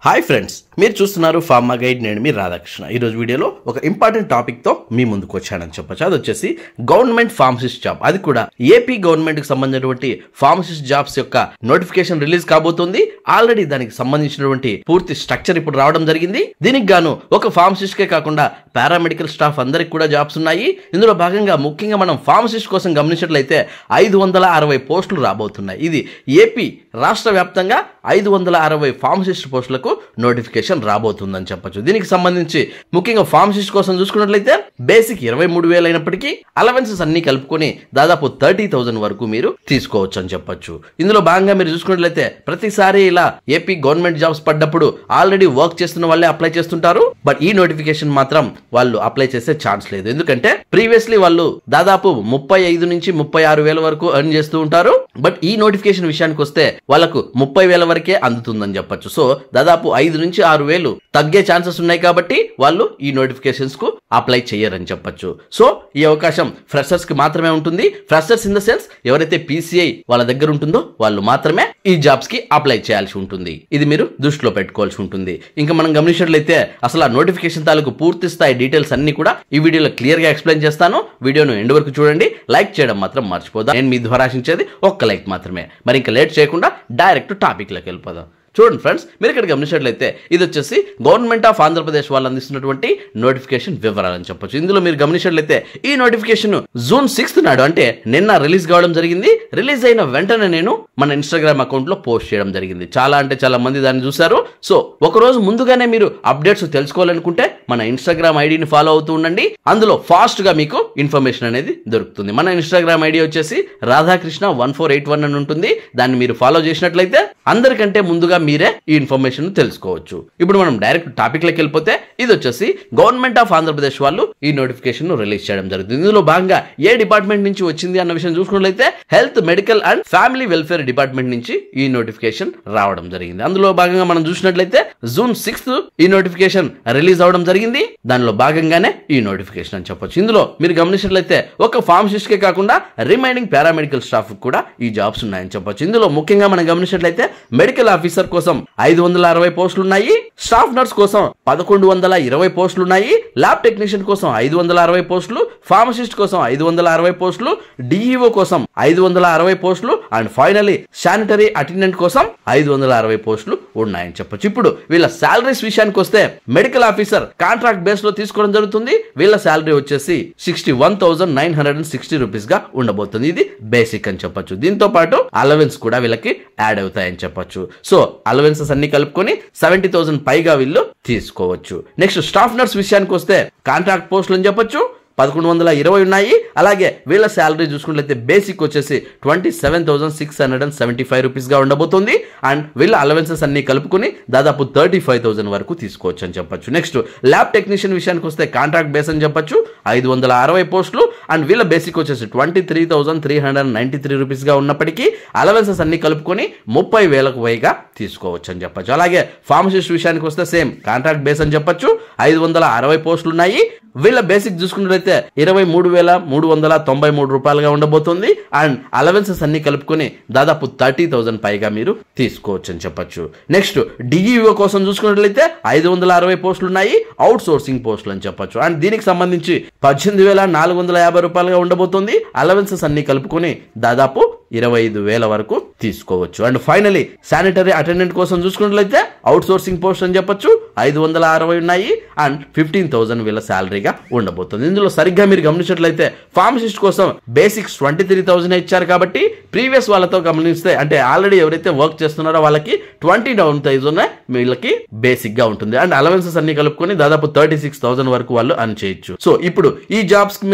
Hi friends, మీరు చూస్తున్నారు pharma guide. నేను మీ రాధాకృష్ణ. ఈరోజు వీడియోలో ఒక ఇంపార్టెంట్ టాపిక్తో మీ ముందుకు వచ్చానని చెప్పొచ్చు. అది వచ్చేసి గవర్నమెంట్ ఫార్మసిస్ట్ జాబ్. అది కూడా ఏపీ గవర్నమెంట్కి సంబంధించినటువంటి ఫార్మసిస్ట్ జాబ్స్ యొక్క నోటిఫికేషన్ రిలీజ్ కాబోతుంది. ఆల్రెడీ దానికి సంబంధించినటువంటి పూర్తి స్ట్రక్చర్ ఇప్పుడు రావడం జరిగింది. దీనికి గాను ఒక ఫార్మసిస్ట్కే కాకుండా పారామెడికల్ స్టాఫ్ అందరికి కూడా జాబ్స్ ఉన్నాయి. ఇందులో భాగంగా ముఖ్యంగా మనం ఫార్మసిస్ట్ కోసం గమనించినట్లయితే 560 పోస్టులు రాబోతున్నాయి. ఇది ఏపీ రాష్ట్ర వ్యాప్తంగా 560 ఫార్మసిస్ట్ పోస్టులకు నోటిఫికేషన్ రాబోతుందని చెప్పొచ్చు. దీనికి సంబంధించి ముఖ్యంగా ఫార్మసిస్ట్ కోసం చూసుకున్నట్లయితే బేసిక్ 23,000 అయినప్పటికీ అలవెన్సెస్ అన్ని కలుపుకొని దాదాపు 30,000 వరకు మీరు తీసుకోవచ్చు అని చెప్పొచ్చు. ఇందులో భాగంగా మీరు చూసుకున్నట్లయితే ప్రతిసారి ఇలా ఏపీ గవర్నమెంట్ జాబ్స్ పడ్డప్పుడు ఆల్రెడీ వర్క్ చేస్తున్న వాళ్ళే అప్లై చేస్తుంటారు. బట్ ఈ నోటిఫికేషన్ మాత్రం వాళ్ళు అప్లై చేసే ఛాన్స్ లేదు. ఎందుకంటే ప్రీవియస్లీ వాళ్ళు దాదాపు 35 నుంచి 36,000 వరకు ఎర్న్ చేస్తూ ఉంటారు. బట్ ఈ నోటిఫికేషన్ విషయానికి వస్తే వాళ్ళకు 30,000 వరకే అందుతుందని చెప్పొచ్చు. సో దాదాపు 5 నుంచి 6,000 తగ్గే ఛాన్సెస్ ఉన్నాయి కాబట్టి వాళ్ళు ఈ నోటిఫికేషన్స్ కు అప్లై చేయరని చెప్పొచ్చు. సో ఈ అవకాశం ఫ్రెషర్స్ కి మాత్రమే ఉంటుంది. ఫ్రెషర్స్ ఇన్ ద సెన్స్ ఎవరైతే PCI వాళ్ళ దగ్గర ఉంటుందో వాళ్ళు మాత్రమే ఈ జాబ్స్ కి అప్లై చేయాల్సి ఉంటుంది. ఇది మీరు దృష్టిలో పెట్టుకోవాల్సి ఉంటుంది. ఇంకా మనం గమనించినట్లయితే అసలు ఆ నోటిఫికేషన్ తాలూకు పూర్తి స్థాయి డీటెయిల్స్ అన్ని కూడా ఈ వీడియోలో క్లియర్ గా ఎక్స్ప్లెయిన్ చేస్తాను. వీడియోను ఎండ్ వరకు చూడండి. లైక్ చేయడం మాత్రం మర్చిపోదాం. నేను మీ ద్వారా ఆశించేది ఒక్క లైక్ మాత్రమే. మరి ఇంకా లేట్ చేయకుండా డైరెక్ట్ టాపిక్ లోకి వెళ్ళిపోదాం. చూడండి ఫ్రెండ్స్, మీరు ఇక్కడ గమనించినట్లయితే ఇది వచ్చేసి గవర్నమెంట్ ఆఫ్ ఆంధ్రప్రదేశ్ వాళ్ళు అందిస్తున్నటువంటి నోటిఫికేషన్ వివరాలని చెప్పొచ్చు. ఇందులో మీరు గమనించినట్లయితే ఈ నోటిఫికేషన్ June 6th నాడు అంటే నిన్న రిలీజ్ కావడం జరిగింది. రిలీజ్ అయిన వెంటనే నేను మన ఇన్స్టాగ్రామ్ అకౌంట్ లో పోస్ట్ చేయడం జరిగింది. చాలా మంది దాన్ని చూశారు. సో ఒక రోజు ముందుగానే మీరు అప్డేట్స్ తెలుసుకోవాలనుకుంటే మన ఇన్స్టాగ్రామ్ ఐడిని ఫాలో అవుతూ ఉండండి. అందులో ఫాస్ట్ గా మీకు ఇన్ఫర్మేషన్ అనేది దొరుకుతుంది. మన ఇన్స్టాగ్రామ్ ఐడి వచ్చేసి రాధాకృష్ణ 1481 అని ఉంటుంది. దాన్ని మీరు ఫాలో చేసినట్లయితే అందరికంటే ముందుగా మీరే ఈ ఇన్ఫర్మేషన్ తెలుసుకోవచ్చు. ఇప్పుడు మనం డైరెక్ట్ టాపిక్ లోకి వెళ్ళిపోతే ఇది వచ్చేసి గవర్నమెంట్ ఆఫ్ ఆంధ్రప్రదేశ్ వాళ్ళు ఈ నోటిఫికేషన్ రిలీజ్ చేయడం జరుగుతుంది. ఇందులో భాగంగా ఏ డిపార్ట్మెంట్ నుంచి వచ్చింది అన్న విషయం చూసుకున్నట్లయితే health, medical and family welfare department నుంచి ఈ నోటిఫికేషన్ రావడం జరిగింది. అందులో భాగంగా మనం చూసినట్లయితే June 6th ఈ నోటిఫికేషన్ రిలీజ్ అవడం జరిగింది. దానిలో భాగంగానే ఈ నోటిఫికేషన్ అని చెప్పొచ్చు. ఇందులో మీరు గమనించినట్లయితే ఒక ఫార్మసిస్ట్ కే కాకుండా రిమైనింగ్ పారామెడికల్ స్టాఫ్ కూడా ఈ జాబ్స్ ఉన్నాయని చెప్పొచ్చు. ఇందులో ముఖ్యంగా మనం గమనించినట్లయితే మెడికల్ ఆఫీసర్ కోసం 560 పోస్టులు ఉన్నాయి. స్టాఫ్ నర్స్ కోసం 1120 పోస్టులు ఉన్నాయి. ల్యాబ్ టెక్నీషియన్ కోసం 560 పోస్టులు, ఫార్మసిస్ట్ కోసం 560 పోస్టులు, DEO కోసం 560 పోస్టులు అండ్ ఫైనలీ శానిటరీ అటెండెంట్ కోసం 560 పోస్టులు ఉన్నాయని చెప్పొచ్చు. ఇప్పుడు వీళ్ళ సాలరీస్ విషయానికి వస్తే మెడికల్ ఆఫీసర్ కాంట్రాక్ట్ బేస్ లో తీసుకోవడం జరుగుతుంది. వీళ్ళ సాలరీ వచ్చేసి 61,960 రూపీస్ గా ఉండబోతుంది. ఇది బేసిక్ అని చెప్పొచ్చు. దీంతో పాటు అలవెన్స్ కూడా వీళ్ళకి యాడ్ అవుతాయని చెప్పొచ్చు. సో అలవెన్సెస్ అన్ని కలుపుకొని 70,000 పైగా వీళ్ళు తీసుకోవచ్చు. నెక్స్ట్ స్టాఫ్ నర్స్ విషయానికి వస్తే కాంట్రాక్ట్ పోస్టులు అని చెప్పొచ్చు 1120 ఉన్నాయి. అలాగే వీళ్ళ శాలరీ చూసుకున్నట్లయితే బేసిక్ వచ్చేసి 27,675 రూపీస్ గా ఉండబోతుంది. అండ్ వీళ్ళ అలవెన్సెస్ అన్ని కలుపుకుని దాదాపు 35,000 వరకు తీసుకోవచ్చు అని చెప్పొచ్చు. నెక్స్ట్ ల్యాబ్ టెక్నీషియన్ విషయానికి వస్తే కాంట్రాక్ట్ బేస్ అని చెప్పొచ్చు 560 పోస్టులు అండ్ వీళ్ళ బేసిక్ వచ్చేసి 23,393 రూపీస్ గా ఉన్నప్పటికీ అలవెన్సెస్ అన్ని కలుపుకొని 30,000కు పైగా తీసుకోవచ్చు అని చెప్పొచ్చు. అలాగే ఫార్మసిస్ట్ విషయానికి వస్తే సేమ్ కాంట్రాక్ట్ బేస్ అని చెప్పొచ్చు 560 పోస్టులు ఉన్నాయి. వీళ్ళ బేసిక్ చూసుకున్నట్లయితే 23,393 రూపాయలుగా ఉండబోతుంది. అండ్ అలవెన్సెస్ అన్ని కలుపుకొని దాదాపు 30,000 పైగా మీరు తీసుకోవచ్చు అని చెప్పొచ్చు. నెక్స్ట్ DEO కోసం చూసుకున్నట్లయితే 560 పోస్టులు ఉన్నాయి. అవుట్ సోర్సింగ్ పోస్టులు అని చెప్పొచ్చు. అండ్ దీనికి సంబంధించి 18,450 రూపాయలుగా ఉండబోతుంది. అలవెన్సెస్ అన్ని కలుపుకొని దాదాపు 25,000 వరకు తీసుకోవచ్చు. అండ్ ఫైనలీ శానిటరీ అటెండెంట్ కోసం చూసుకున్నట్లయితే అవుట్ సోర్సింగ్ పోస్ట్ అని చెప్పొచ్చు 560 ఉన్నాయి. అండ్ 15,000 వీళ్ళ శాలరీగా ఉండబోతుంది. ఇందులో సరిగ్గా మీరు గమనించినట్లయితే ఫార్మసిస్ట్ కోసం బేసిక్స్ 23,000 ఇచ్చారు కాబట్టి ప్రీవియస్ వాళ్ళతో గమనిస్తే అంటే ఆల్రెడీ ఎవరైతే వర్క్ చేస్తున్నారో వాళ్ళకి 29,000 వీళ్ళకి బేసిక్ గా ఉంటుంది. అండ్ అలవెన్సెస్ అన్ని కలుపుకొని దాదాపు 36,000 వరకు వాళ్ళు అర్న్ చేయొచ్చు. సో ఇప్పుడు ఈ జాబ్స్ కి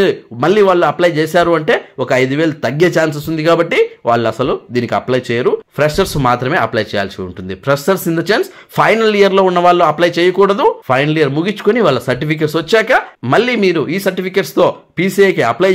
మళ్ళీ వాళ్ళు అప్లై చేశారు అంటే ఒక 5,000 తగ్గే ఛాన్సెస్ ఉంది కాబట్టి వాళ్ళు అసలు దీనికి అప్లై చేయరు. ఫ్రెషర్స్ మాత్రమే అప్లై చేయాల్సి ఉంటుంది. Freshers in the sense final year లో ఉన్న వాళ్ళు అప్లై చేయకూడదు. ఫైనల్ ఇయర్ ముగించుకొని వాళ్ళ సర్టిఫికేట్స్ వచ్చాక మళ్ళీ మీరు ఈ సర్టిఫికేట్స్ తో PCIకి అప్లై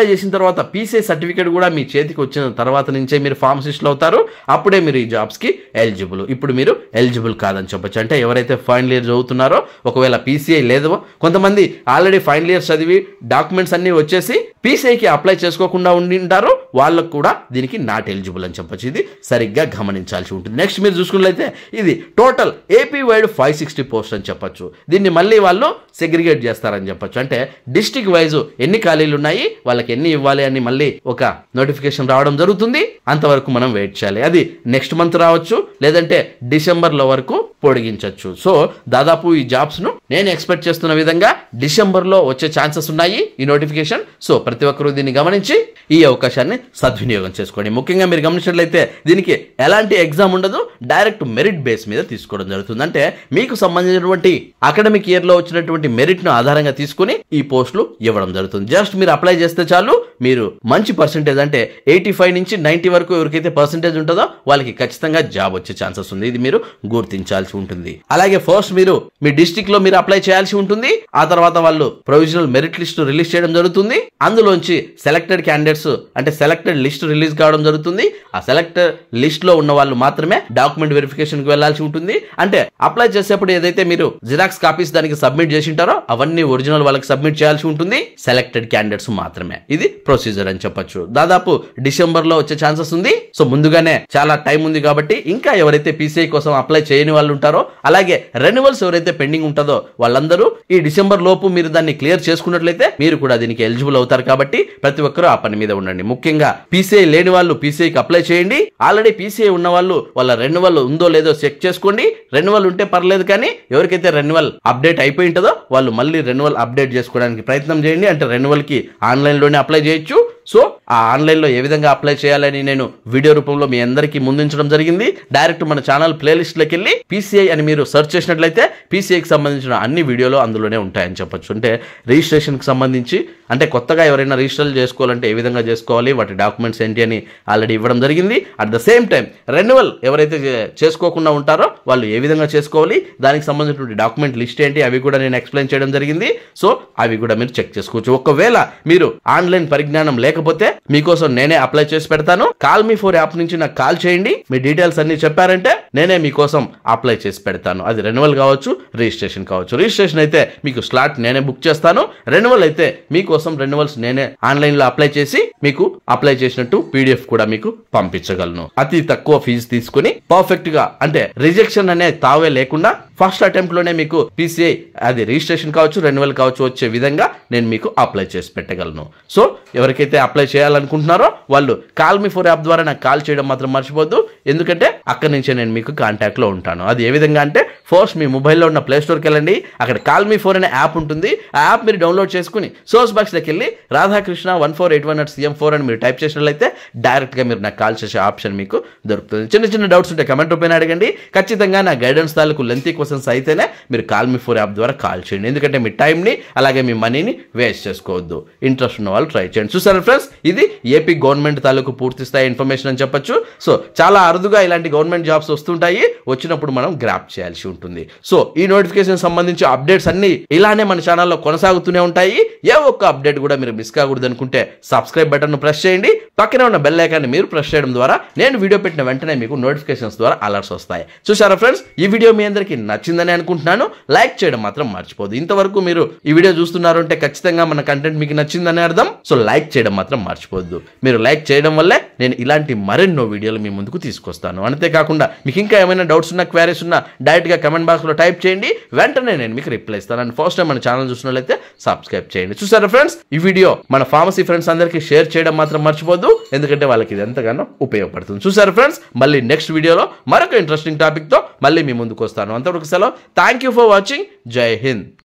చేసిన తర్వాత PCI సర్టిఫికేట్ కూడా మీ చేతికి వచ్చిన తర్వాత నుంచే మీరు ఫార్మసిస్ట్లు అవుతారు. అప్పుడే మీరు ఈ జాబ్స్ కి ఎలిజిబుల్. ఇప్పుడు మీరు ఎలిజిబుల్ కాదని చెప్పొచ్చు. అంటే ఎవరైతే ఫైనల్ ఇయర్ చదువుతున్నారో ఒకవేళ PCI లేదో కొంతమంది ఆల్రెడీ ఫైనల్ ఇయర్ చదివి డాక్యుమెంట్స్ అన్ని వచ్చేసి పీసీఐకి అప్లై చేసుకోకుండా ఉండి ఉంటారో వాళ్ళకు కూడా దీనికి నాట్ ఎలిజిబుల్ అని చెప్పొచ్చు. ఇది సరిగ్గా గమనించాల్సి ఉంటుంది. నెక్స్ట్ మీరు చూసుకున్నట్లయితే ఇది టోటల్ ఏపీ వైడ్ 560 పోస్ట్ అని చెప్పొచ్చు. దీన్ని మళ్ళీ వాళ్ళు సెగ్రిగేట్ చేస్తారని చెప్పొచ్చు. అంటే డిస్ట్రిక్ట్ వైజ్ ఎన్ని ఖాళీలు ఉన్నాయి, వాళ్ళకి ఎన్ని ఇవ్వాలి అని మళ్ళీ ఒక నోటిఫికేషన్ రావడం జరుగుతుంది. అంతవరకు మనం వెయిట్ చేయాలి. అది నెక్స్ట్ మంత్ రావచ్చు, లేదంటే డిసెంబర్లో వరకు పొడిగించవచ్చు. సో దాదాపు ఈ జాబ్స్ ను నేను ఎక్స్పెక్ట్ చేస్తున్న విధంగా డిసెంబర్లో వచ్చే ఛాన్సెస్ ఉన్నాయి ఈ నోటిఫికేషన్. సో ప్రతి ఒక్కరూ దీన్ని గమనించి ఈ అవకాశాన్ని సద్వినియోగం చేసుకోండి. ముఖ్యంగా మీరు గమనించినట్లయితే దీనికి ఎలాంటి ఎగ్జామ్ ఉండదు, డైరెక్ట్ మెరిట్ బేస్ మీద తీసుకోవడం జరుగుతుంది. అంటే మీకు సంబంధించినటువంటి అకాడమిక్ ఇయర్ లో వచ్చినటువంటి మెరిట్ ను ఆధారంగా తీసుకుని ఈ పోస్టులు ఇవ్వడం జరుగుతుంది. జస్ట్ మీరు అప్లై చేస్తే చాలు, మీరు మంచి పర్సెంటేజ్ అంటే 85 నుంచి 90 వరకు ఎవరికైతే పర్సెంటేజ్ ఉంటుందో వాళ్ళకి ఖచ్చితంగా జాబ్ వచ్చే ఛాన్సెస్ ఉంది. ఇది మీరు గుర్తించాల్సి ఉంటుంది. అలాగే ఫస్ట్ మీరు మీ డిస్ట్రిక్ట్ లో మీరు అప్లై చేయాల్సి ఉంటుంది. ఆ తర్వాత వాళ్ళు ప్రొవిజనల్ మెరిట్ లిస్ట్ రిలీజ్ చేయడం జరుగుతుంది. అందులోంచి సెలెక్టెడ్ క్యాండిడేట్స్ అంటే సెలెక్టెడ్ లిస్ట్ రిలీజ్ కావడం జరుగుతుంది. ఆ సెలెక్టెడ్ లిస్ట్ లో ఉన్న వాళ్ళు మాత్రమే డాక్యుమెంట్ వెరిఫికేషన్ కి వెళ్లాల్సి ఉంటుంది. అంటే అప్లై చేసేప్పుడు ఏదైతే మీరు జిరాక్స్ కాపీస్ దానికి సబ్మిట్ చేసి ఉంటారో అవన్నీ ఒరిజినల్ వాళ్ళకి సబ్మిట్ చేయాల్సి ఉంటుంది. సెలెక్టెడ్ క్యాండిడేట్స్ మాత్రమే. ఇది ప్రొసీజర్ అని చెప్పొచ్చు. దాదాపు డిసెంబర్ లో వచ్చే ఛాన్సెస్ ఉంది. సో ముందుగానే చాలా టైం ఉంది కాబట్టి ఇంకా ఎవరైతే పీసీఐ కోసం అప్లై చేయని వాళ్ళు ఉంటారో, అలాగే రెన్యువల్స్ ఎవరైతే పెండింగ్ ఉంటుందో వాళ్ళందరూ ఈ డిసెంబర్ లోపు మీరు దాన్ని క్లియర్ చేసుకున్నట్లయితే మీరు కూడా దీనికి ఎలిజిబుల్ అవుతారు. కాబట్టి ప్రతి ఒక్కరూ ఆ పని మీద ఉండండి. ముఖ్యంగా పీసీఐ లేని వాళ్ళు పీసీఐకి అప్లై చేయండి. ఆల్రెడీ పీసీఐ ఉన్న వాళ్ళు వాళ్ళ రెన్యువల్ ఉందో లేదో చెక్ చేసుకోండి. రెన్యువల్ ఉంటే పర్లేదు, కానీ ఎవరికైతే రెన్యువల్ అప్డేట్ అయిపోయి ఉంటుందో వాళ్ళు మళ్ళీ రెన్యువల్ అప్డేట్ చేసుకోవడానికి ప్రయత్నం చేయండి. అంటే రెన్యువల్ కి ఆన్లైన్ లోనే అప్లై చేయొచ్చు. సో ఆ ఆన్లైన్లో ఏ విధంగా అప్లై చేయాలని నేను వీడియో రూపంలో మీ అందరికీ ముందుంచడం జరిగింది. డైరెక్ట్ మన ఛానల్ ప్లేలిస్ట్లోకి వెళ్ళి పీసీఐ అని మీరు సెర్చ్ చేసినట్లయితే పీసీఐకి సంబంధించిన అన్ని వీడియోలు అందులోనే ఉంటాయని చెప్పొచ్చు. అంటే రిజిస్ట్రేషన్కి సంబంధించి అంటే కొత్తగా ఎవరైనా రిజిస్టర్ చేసుకోవాలంటే ఏ విధంగా చేసుకోవాలి, వాటి డాక్యుమెంట్స్ ఏంటి అని ఆల్రెడీ ఇవ్వడం జరిగింది. At the same time renewal ఎవరైతే చేసుకోకుండా ఉంటారో వాళ్ళు ఏ విధంగా చేసుకోవాలి, దానికి సంబంధించిన డాక్యుమెంట్ లిస్ట్ ఏంటి అవి కూడా నేను ఎక్స్ప్లెయిన్ చేయడం జరిగింది. సో అవి కూడా మీరు చెక్ చేసుకోవచ్చు. ఒకవేళ మీరు ఆన్లైన్ పరిజ్ఞానం లేకపోతే మీకోసం నేనే అప్లై చేసి పెడతాను. కాల్ మీ ఫోర్ యాప్ నుంచి నాకు కాల్ చేయండి. మీ డీటెయిల్స్ అన్ని చెప్పారంటే నేనే మీకోసం అప్లై చేసి పెడతాను. అది రెన్యువల్ కావచ్చు, రిజిస్ట్రేషన్ కావచ్చు. రిజిస్ట్రేషన్ అయితే మీకు స్లాట్ నేనే బుక్ చేస్తాను. రెన్యువల్ అయితే మీకోసం రెన్యువల్స్ నేనే ఆన్లైన్ లో అప్లై చేసి మీకు అప్లై చేసినట్టు పీడిఎఫ్ కూడా మీకు పంపించగలను. అతి తక్కువ ఫీజు తీసుకుని పర్ఫెక్ట్ గా అంటే రిజెక్షన్ అనే తావే లేకుండా ఫస్ట్ అటెంప్ట్ లోనే మీకు పీసీఐ అది రిజిస్ట్రేషన్ కావచ్చు, రెన్యువల్ కావచ్చు వచ్చే విధంగా నేను మీకు అప్లై చేసి పెట్టగలను. సో ఎవరికైతే అప్లై చేయాలనుకుంటున్నారో వాళ్ళు కాల్ మీ ఫోర్ యాప్ ద్వారా నాకు కాల్ చేయడం మాత్రం మర్చిపోద్దు. ఎందుకంటే అక్కడి నుంచే నేను మీకు కాంటాక్ట్ లో ఉంటాను. అది ఏ విధంగా అంటే ఫస్ట్ మీ మొబైల్లో ఉన్న ప్లే స్టోర్కి వెళ్ళండి. అక్కడ కాల్ మీ ఫోర్ అనే యాప్ ఉంటుంది. ఆ యాప్ మీరు డౌన్లోడ్ చేసుకుని సోర్స్ బాక్స్ లోకి వెళ్ళి రాధాకృష్ణ 1481@CM4 అని మీరు టైప్ చేసినట్లయితే డైరెక్ట్ గా మీరు నాకు కాల్ చేసే ఆప్షన్ మీకు దొరుకుతుంది. చిన్న చిన్న డౌట్స్ ఉంటే కమెంట్ రూపేణ అడగండి. ఖచ్చితంగా నా గైడెన్స్ తాలూకు లెంతీ క్వశ్చన్స్ అయితేనే మీరు కాల్ మీ ఫోర్ యాప్ ద్వారా కాల్ చేయండి. ఎందుకంటే మీ టైంని అలాగే మీ మనీని వేస్ట్ చేసుకోవద్దు. ఇంట్రెస్ట్ ఉన్న వాళ్ళు ట్రై చేయండి. చూసారా ఫ్రెండ్స్, ఇది ఏపీ గవర్నమెంట్ తాలూకు పూర్తి స్థాయి ఇన్ఫర్మేషన్ అని చెప్పొచ్చు. సో చాలా అరుదుగా ఇలాంటి గవర్నమెంట్ జాబ్స్ వస్తుంటాయి. వచ్చినప్పుడు మనం గ్రాప్ చేయాల్సి ఉంటుంది. సో ఈ నోటిఫికేషన్ సంబంధించి అప్డేట్స్ అన్ని ఇలానే మన ఛానల్లో కొనసాగుతూనే ఉంటాయి. ఏ ఒక్క అప్డేట్ కూడా మీరు మిస్ కాకూడదు అనుకుంటే సబ్స్క్రైబ్ బటన్ ప్రెస్ చేయండి. పక్కనే ఉన్న బెల్ ఐకాన్ని మీరు ప్రెస్ చేయడం ద్వారా నేను వీడియో పెట్టిన వెంటనే మీకు నోటిఫికేషన్స్ ద్వారా అలర్ట్స్ వస్తాయి. చూసారా ఫ్రెండ్స్, ఈ వీడియో మీ అందరికీ నచ్చిందని అనుకుంటున్నాను. లైక్ చేయడం మాత్రం మర్చిపోదు. ఇంతవరకు మీరు ఈ వీడియో చూస్తున్నారు అంటే ఖచ్చితంగా మన కంటెంట్ మీకు నచ్చిందని అర్థం. సో లైక్ చేయడం మాత్రం మర్చిపోద్దు. మీరు లైక్ చేయడం వల్లే నేను ఇలాంటి మరెన్నో వీడియోలు మీ ముందుకు తీసుకొస్తాను. అంతేకాకుండా మీకు ఇంకా ఏమైనా డౌట్స్ ఉన్నా, క్వారీస్ ఉన్నా డైరెక్ట్ గా కమెంట్ బాక్స్ లో టైప్ చేయండి. వెంటనే నేను మీకు రిప్లై ఇస్తాను. అండ్ ఫస్ట్ టైం మన ఛానల్ చూసినట్లయితే సబ్స్క్రైబ్ చేయండి. చూసారా ఫ్రెండ్స్, ఈ వీడియో మన ఫార్మసీ ఫ్రెండ్స్ అందరికీ షేర్ చేయడం మాత్రం మర్చిపోద్దు. ఎందుకంటే వాళ్ళకి ఇది ఎంతగానో ఉపయోగపడుతుంది. చూసారా ఫ్రెండ్స్, మళ్ళీ నెక్స్ట్ వీడియోలో మరొక ఇంట్రెస్టింగ్ టాపిక్ తో మళ్ళీ మీ ముందుకు వస్తాను. అంతవరకు సెలవు. Thank you for watching. జై హింద్.